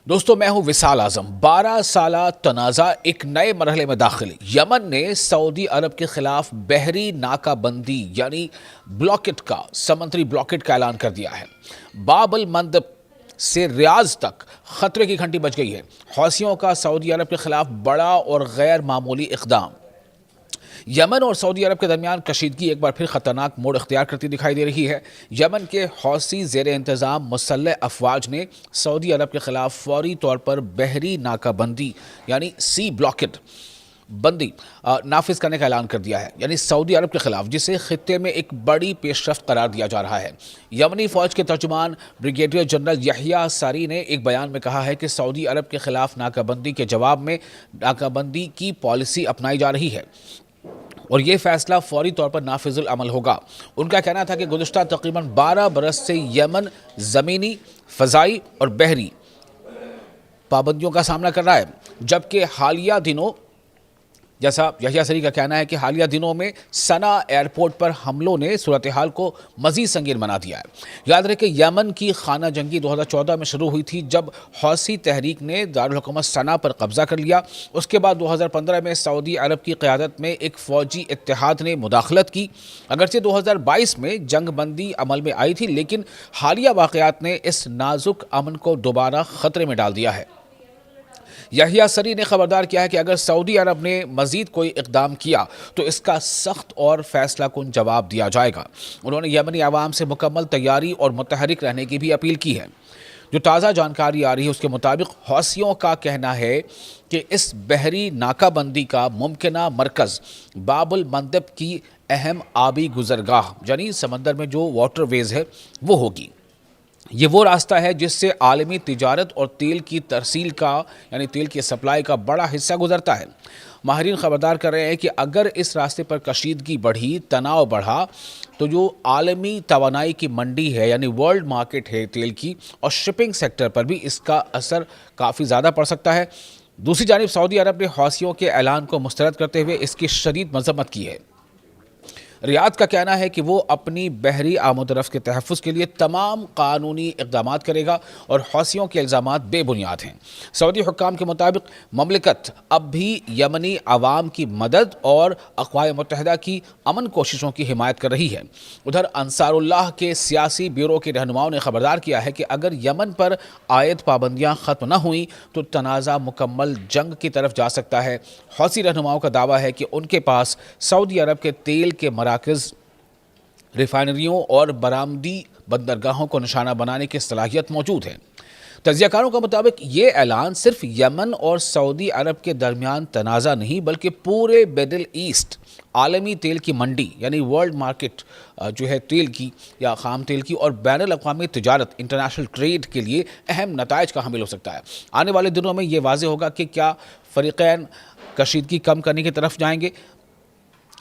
دوستو میں ہوں وصال اعظم۔ 12 سالہ تنازع ایک نئے مرحلے میں داخل۔ یمن نے سعودی عرب کے خلاف بحری ناکہ بندی یعنی بلاکٹ کا سمندری بلاکٹ کا اعلان کر دیا ہے۔ باب المندب سے ریاض تک خطرے کی گھنٹی بج گئی ہے۔ حوثیوں کا سعودی عرب کے خلاف بڑا اور غیر معمولی اقدام۔ یمن اور سعودی عرب کے درمیان کشیدگی ایک بار پھر خطرناک موڑ اختیار کرتی دکھائی دے رہی ہے۔ یمن کے حوثی زیر انتظام مسلح افواج نے سعودی عرب کے خلاف فوری طور پر بحری ناکہ بندی یعنی سی بلاکٹ بندی نافذ کرنے کا اعلان کر دیا ہے، یعنی سعودی عرب کے خلاف، جسے خطے میں ایک بڑی پیش رفت قرار دیا جا رہا ہے۔ یمنی فوج کے ترجمان بریگیڈیئر جنرل یحییٰ ساری نے ایک بیان میں کہا ہے کہ سعودی عرب کے خلاف ناکہ بندی کے جواب میں ناکہ بندی کی پالیسی اپنائی جا رہی ہے اور یہ فیصلہ فوری طور پر نافذ العمل ہوگا۔ ان کا کہنا تھا کہ گزشتہ تقریباً 12 برس سے یمن زمینی، فضائی اور بحری پابندیوں کا سامنا کر رہا ہے، جبکہ حالیہ دنوں جیسا یحییٰ سری کا کہنا ہے کہ حالیہ دنوں میں سنا ایئرپورٹ پر حملوں نے صورتحال کو مزید سنگین بنا دیا ہے۔ یاد رہے کہ یمن کی خانہ جنگی 2014 میں شروع ہوئی تھی، جب حوثی تحریک نے دارالحکومت سنا پر قبضہ کر لیا۔ اس کے بعد 2015 میں سعودی عرب کی قیادت میں ایک فوجی اتحاد نے مداخلت کی۔ اگرچہ 2022 میں جنگ بندی عمل میں آئی تھی، لیکن حالیہ واقعات نے اس نازک امن کو دوبارہ خطرے میں ڈال دیا ہے۔ یحییٰ سری نے خبردار کیا ہے کہ اگر سعودی عرب نے مزید کوئی اقدام کیا تو اس کا سخت اور فیصلہ کن جواب دیا جائے گا۔ انہوں نے یمنی عوام سے مکمل تیاری اور متحرک رہنے کی بھی اپیل کی ہے۔ جو تازہ جانکاری آ رہی ہے اس کے مطابق حوثیوں کا کہنا ہے کہ اس بحری ناکہ بندی کا ممکنہ مرکز باب المندب کی اہم آبی گزرگاہ یعنی سمندر میں جو واٹر ویز ہے وہ ہوگی۔ یہ وہ راستہ ہے جس سے عالمی تجارت اور تیل کی ترسیل کا یعنی تیل کی سپلائی کا بڑا حصہ گزرتا ہے۔ ماہرین خبردار کر رہے ہیں کہ اگر اس راستے پر کشیدگی بڑھی، تناؤ بڑھا، تو جو عالمی توانائی کی منڈی ہے یعنی ورلڈ مارکیٹ ہے تیل کی، اور شپنگ سیکٹر پر بھی اس کا اثر کافی زیادہ پڑ سکتا ہے۔ دوسری جانب سعودی عرب نے حوثیوں کے اعلان کو مسترد کرتے ہوئے اس کی شدید مذمت کی ہے۔ ریاض کا کہنا ہے کہ وہ اپنی بحری آمد و رفت کے تحفظ کے لیے تمام قانونی اقدامات کرے گا اور حوثیوں کے الزامات بے بنیاد ہیں۔ سعودی حکام کے مطابق مملکت اب بھی یمنی عوام کی مدد اور اقوام متحدہ کی امن کوششوں کی حمایت کر رہی ہے۔ ادھر انصار اللہ کے سیاسی بیورو کے رہنماؤں نے خبردار کیا ہے کہ اگر یمن پر عائد پابندیاں ختم نہ ہوئیں تو تنازع مکمل جنگ کی طرف جا سکتا ہے۔ حوثی رہنماؤں کا دعویٰ ہے کہ ان کے پاس سعودی عرب کے تیل کے مراکز، ریفائنریوں اور برآمدی بندرگاہوں کو نشانہ بنانے کی صلاحیت موجود ہے۔ تجزیہ کاروں کا مطابق یہ اعلان صرف یمن اور سعودی عرب کے درمیان تنازع نہیں بلکہ پورے مڈل ایسٹ عالمی تیل کی منڈی یعنی ورلڈ مارکیٹ جو ہے تیل کی یا خام تیل کی اور بین الاقوامی تجارت انٹرنیشنل ٹریڈ کے لیے اہم نتائج کا حامل ہو سکتا ہے۔ آنے والے دنوں میں یہ واضح ہوگا کہ کیا فریقین کشیدگی کم کرنے کی طرف جائیں گے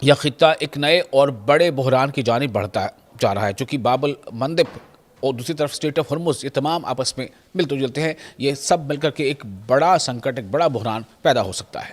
یا خطہ ایک نئے اور بڑے بحران کی جانب بڑھتا جا رہا ہے، چونکہ باب المندب اور دوسری طرف اسٹریٹ آف ہرمز یہ تمام آپس میں ملتے جلتے ہیں۔ یہ سب مل کر کے ایک بڑا سنکٹ، ایک بڑا بحران پیدا ہو سکتا ہے۔